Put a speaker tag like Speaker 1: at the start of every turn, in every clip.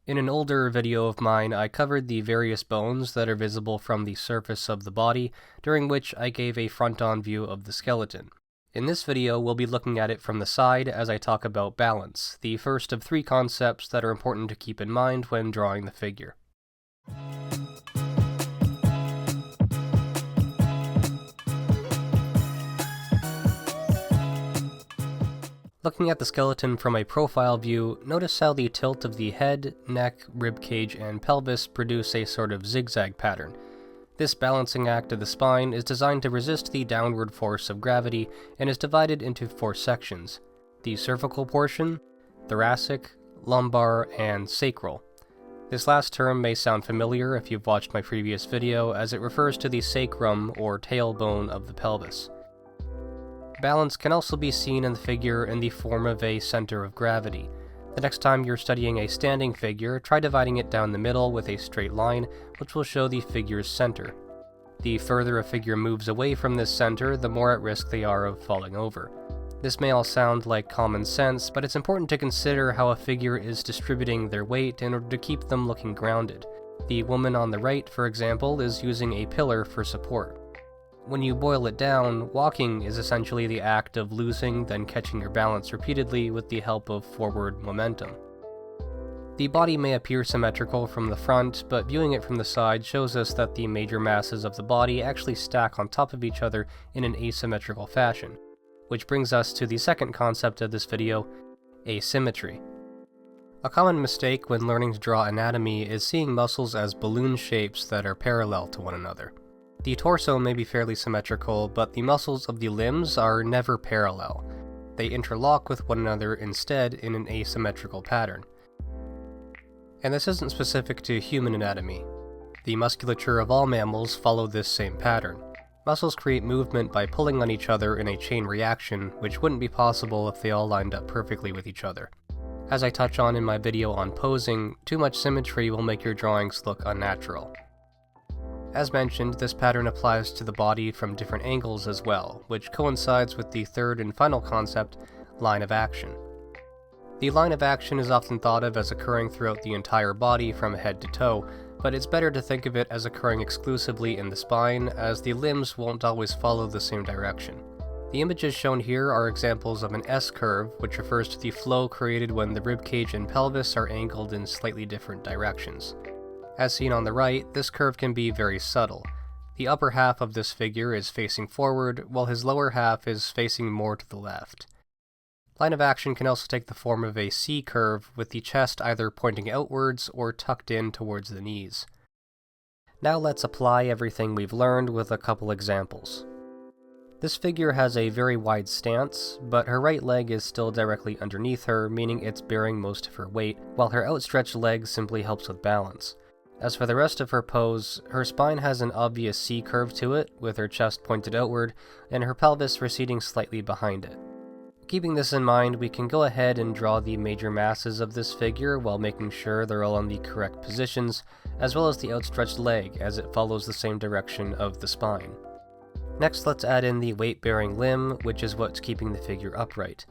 Speaker 1: In an older video of mine, I covered the various bones that are visible from the surface of the body, during which I gave a front-on view of the skeleton. In this video, we'll be looking at it from the side as I talk about balance, the first of three concepts that are important to keep in mind when drawing the figure. Looking at the skeleton from a profile view, notice how the tilt of the head, neck, ribcage, and pelvis produce a sort of zigzag pattern. This balancing act of the spine is designed to resist the downward force of gravity and is divided into four sections: the cervical portion, thoracic, lumbar, and sacral. This last term may sound familiar if you've watched my previous video, as it refers to the sacrum or tailbone of the pelvis. Balance can also be seen in the figure in the form of a center of gravity. The next time you're studying a standing figure, try dividing it down the middle with a straight line, which will show the figure's center. The further a figure moves away from this center, the more at risk they are of falling over. This may all sound like common sense, but it's important to consider how a figure is distributing their weight in order to keep them looking grounded. The woman on the right, for example, is using a pillar for support. When you boil it down, walking is essentially the act of losing then catching your balance repeatedly with the help of forward momentum. The body may appear symmetrical from the front, but viewing it from the side shows us that the major masses of the body actually stack on top of each other in an asymmetrical fashion. Which brings us to the second concept of this video, asymmetry. A common mistake when learning to draw anatomy is seeing muscles as balloon shapes that are parallel to one another. The torso may be fairly symmetrical, but the muscles of the limbs are never parallel. They interlock with one another instead in an asymmetrical pattern. And this isn't specific to human anatomy. The musculature of all mammals follow this same pattern. Muscles create movement by pulling on each other in a chain reaction, which wouldn't be possible if they all lined up perfectly with each other. As I touch on in my video on posing, too much symmetry will make your drawings look unnatural. As mentioned, this pattern applies to the body from different angles as well, which coincides with the third and final concept, line of action. The line of action is often thought of as occurring throughout the entire body from head to toe, but it's better to think of it as occurring exclusively in the spine, as the limbs won't always follow the same direction. The images shown here are examples of an S-curve, which refers to the flow created when the ribcage and pelvis are angled in slightly different directions. As seen on the right, this curve can be very subtle. The upper half of this figure is facing forward, while his lower half is facing more to the left. Line of action can also take the form of a C-curve, with the chest either pointing outwards or tucked in towards the knees. Now let's apply everything we've learned with a couple examples. This figure has a very wide stance, but her right leg is still directly underneath her, meaning it's bearing most of her weight, while her outstretched leg simply helps with balance. As for the rest of her pose, her spine has an obvious C-curve to it, with her chest pointed outward, and her pelvis receding slightly behind it. Keeping this in mind, we can go ahead and draw the major masses of this figure while making sure they're all in the correct positions, as well as the outstretched leg as it follows the same direction of the spine. Next, let's add in the weight-bearing limb, which is what's keeping the figure upright.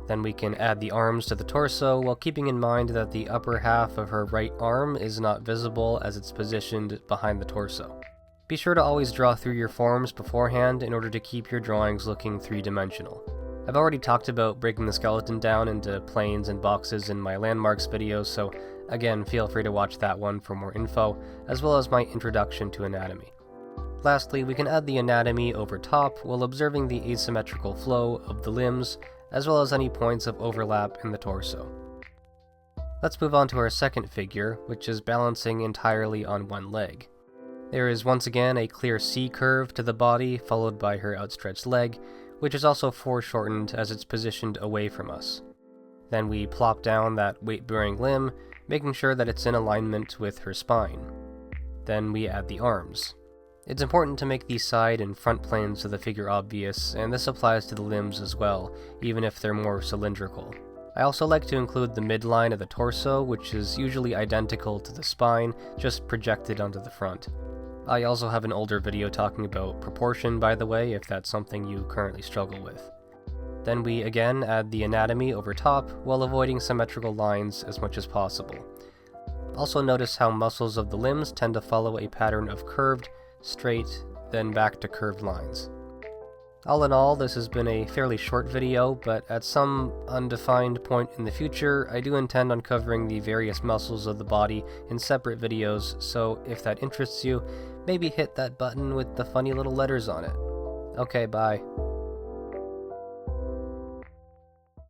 Speaker 1: Then we can add the arms to the torso while keeping in mind that the upper half of her right arm is not visible as it's positioned behind the torso. Be sure to always draw through your forms beforehand in order to keep your drawings looking three-dimensional. I've already talked about breaking the skeleton down into planes and boxes in my landmarks video, so again, feel free to watch that one for more info, as well as my introduction to anatomy. Lastly, we can add the anatomy over top while observing the asymmetrical flow of the limbs, as well as any points of overlap in the torso. Let's move on to our second figure, which is balancing entirely on one leg. There is once again a clear C-curve to the body, followed by her outstretched leg, which is also foreshortened as it's positioned away from us. Then we plop down that weight-bearing limb, making sure that it's in alignment with her spine. Then we add the arms. It's important to make the side and front planes of the figure obvious, and this applies to the limbs as well, even if they're more cylindrical. I also like to include the midline of the torso, which is usually identical to the spine, just projected onto the front. I also have an older video talking about proportion, by the way, if that's something you currently struggle with. Then we again add the anatomy over top, while avoiding symmetrical lines as much as possible. Also notice how muscles of the limbs tend to follow a pattern of curved, straight, then back to curved lines. All in all, this has been a fairly short video, but at some undefined point in the future, I do intend on covering the various muscles of the body in separate videos, so if that interests you, maybe hit that button with the funny little letters on it. Okay, bye.